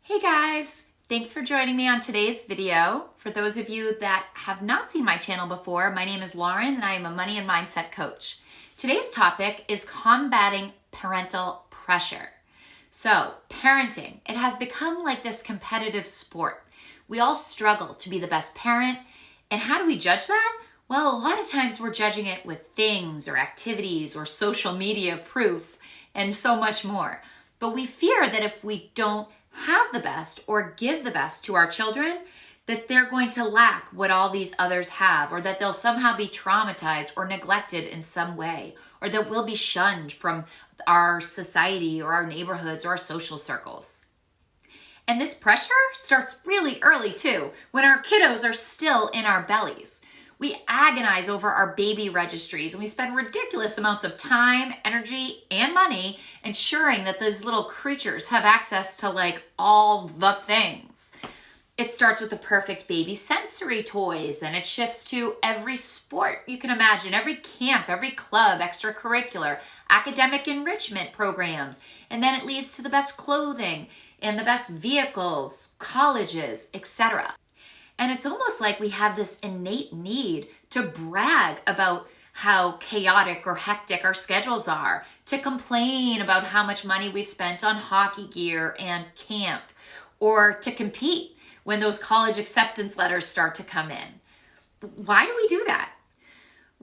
Hey guys, thanks for joining me on today's video. For those of you that have not seen my channel before, my name is Lauren and I am a money and mindset coach. Today's topic is combating parental pressure. So, parenting, it has become like this competitive sport. We all struggle to be the best parent, and how do we judge that? Well, a lot of times we're judging it with things or activities or social media proof and so much more. But we fear that if we don't have the best or give the best to our children, that they're going to lack what all these others have, or that they'll somehow be traumatized or neglected in some way, or that we'll be shunned from our society or our neighborhoods or our social circles. And this pressure starts really early too, when our kiddos are still in our bellies. We agonize over our baby registries and we spend ridiculous amounts of time, energy, and money ensuring that those little creatures have access to all the things. It starts with the perfect baby sensory toys, then it shifts to every sport you can imagine, every camp, every club, extracurricular, academic enrichment programs, and then it leads to the best clothing and the best vehicles, colleges, etc. And it's almost like we have this innate need to brag about how chaotic or hectic our schedules are, to complain about how much money we've spent on hockey gear and camp, or to compete when those college acceptance letters start to come in. Why do we do that?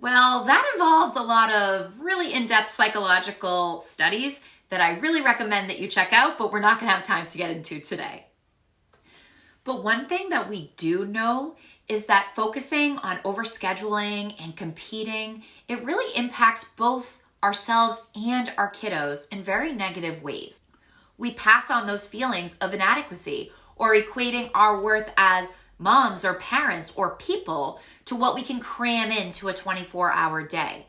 Well, that involves a lot of really in-depth psychological studies that I really recommend that you check out, but we're not going to have time to get into today. But one thing that we do know is that focusing on overscheduling and competing, it really impacts both ourselves and our kiddos in very negative ways. We pass on those feelings of inadequacy or equating our worth as moms or parents or people to what we can cram into a 24-hour day.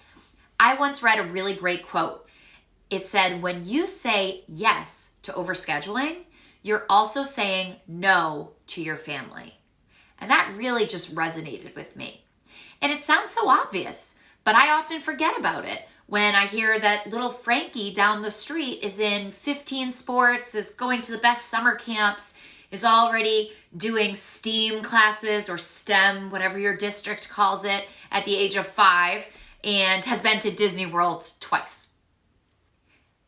I once read a really great quote. It said, when you say yes to overscheduling, you're also saying no to your family. And that really just resonated with me. And it sounds so obvious, but I often forget about it when I hear that little Frankie down the street is in 15 sports, is going to the best summer camps, is already doing STEAM classes or STEM, whatever your district calls it, at the age of 5, and has been to Disney World twice.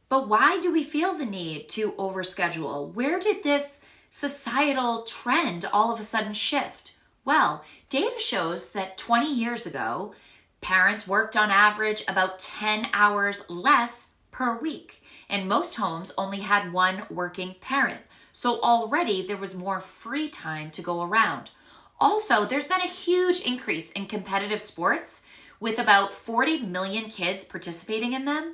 But why do we feel the need to overschedule? Where did this societal trend all of a sudden shift? Well, data shows that 20 years ago, parents worked on average about 10 hours less per week, and most homes only had one working parent. So already there was more free time to go around. Also, there's been a huge increase in competitive sports with about 40 million kids participating in them.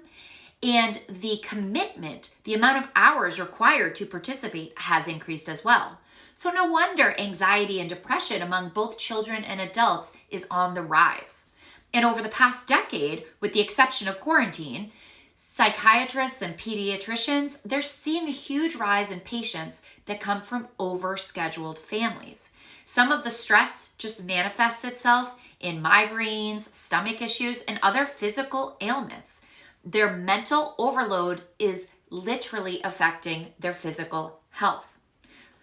And the commitment, the amount of hours required to participate has increased as well. So no wonder anxiety and depression among both children and adults is on the rise. And over the past decade, with the exception of quarantine, psychiatrists and pediatricians, they're seeing a huge rise in patients that come from overscheduled families. Some of the stress just manifests itself in migraines, stomach issues, and other physical ailments. Their mental overload is literally affecting their physical health.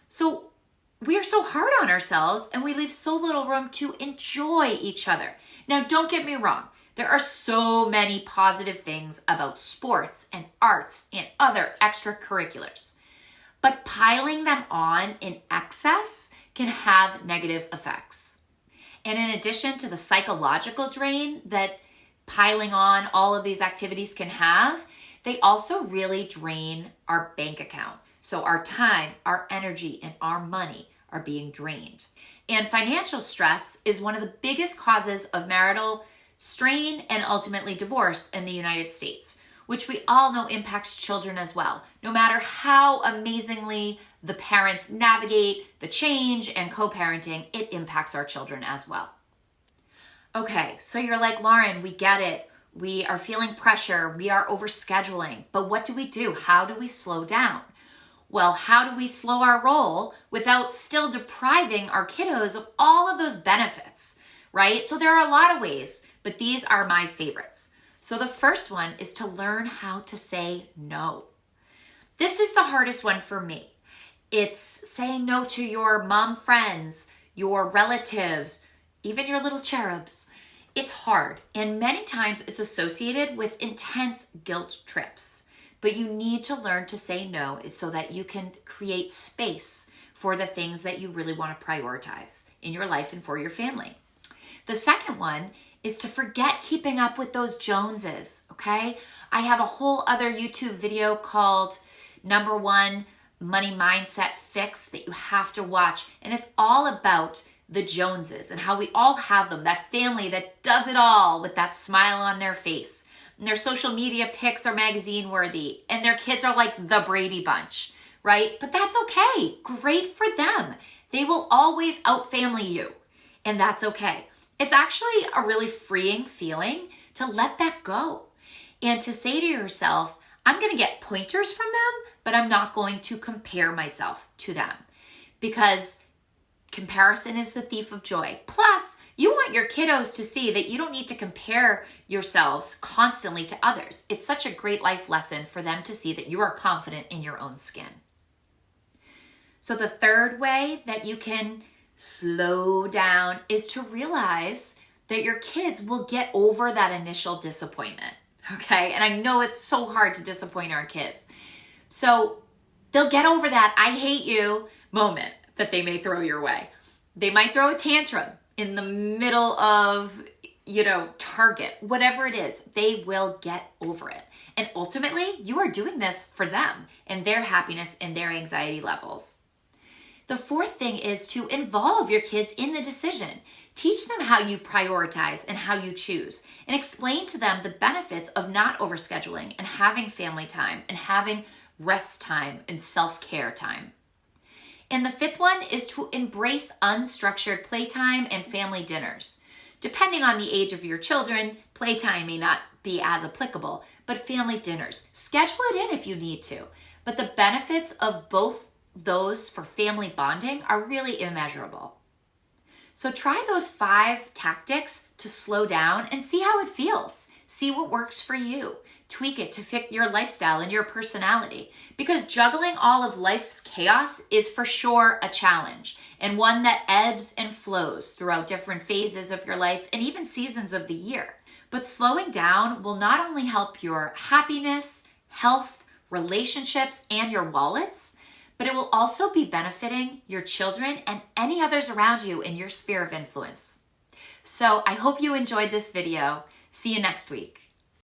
So we are so hard on ourselves and we leave so little room to enjoy each other. Now, don't get me wrong. There are so many positive things about sports and arts and other extracurriculars. But piling them on in excess can have negative effects. And in addition to the psychological drain that piling on all of these activities can have, they also really drain our bank account. So our time, our energy, and our money are being drained. And financial stress is one of the biggest causes of marital strain and ultimately divorce in the United States, which we all know impacts children as well. No matter how amazingly the parents navigate the change and co-parenting, it impacts our children as well. Okay, so you're like, Lauren, we get it. We are feeling pressure. We are overscheduling. But what do we do? How do we slow down? Well, how do we slow our roll without still depriving our kiddos of all of those benefits, right? So there are a lot of ways, but these are my favorites. So the first one is to learn how to say no. This is the hardest one for me. It's saying no to your mom friends, your relatives, even your little cherubs. It's hard, and many times it's associated with intense guilt trips. But you need to learn to say no so that you can create space for the things that you really want to prioritize in your life and for your family. The second one is to forget keeping up with those Joneses, okay? I have a whole other YouTube video called Number One Money Mindset Fix that you have to watch, and it's all about the Joneses and how we all have them, that family that does it all with that smile on their face. And their social media pics are magazine worthy, and their kids are like the Brady Bunch, right? But that's okay. Great for them. They will always out-family you, and that's okay. It's actually a really freeing feeling to let that go and to say to yourself, I'm going to get pointers from them, but I'm not going to compare myself to them, because comparison is the thief of joy. Plus, you want your kiddos to see that you don't need to compare yourselves constantly to others. It's such a great life lesson for them to see that you are confident in your own skin. So the third way that you can slow down is to realize that your kids will get over that initial disappointment, okay? And I know it's so hard to disappoint our kids. So they'll get over that I hate you moment that they may throw your way. They might throw a tantrum in the middle of, Target, whatever it is, they will get over it. And ultimately, you are doing this for them and their happiness and their anxiety levels. The fourth thing is to involve your kids in the decision. Teach them how you prioritize and how you choose, and explain to them the benefits of not overscheduling and having family time and having rest time and self-care time. And the fifth one is to embrace unstructured playtime and family dinners. Depending on the age of your children, playtime may not be as applicable, but family dinners, schedule it in if you need to. But the benefits of both those for family bonding are really immeasurable. So try those 5 tactics to slow down and see how it feels. See what works for you. Tweak it to fit your lifestyle and your personality, because juggling all of life's chaos is for sure a challenge, and one that ebbs and flows throughout different phases of your life and even seasons of the year. But slowing down will not only help your happiness, health, relationships, and your wallets, but it will also be benefiting your children and any others around you in your sphere of influence. So I hope you enjoyed this video. See you next week.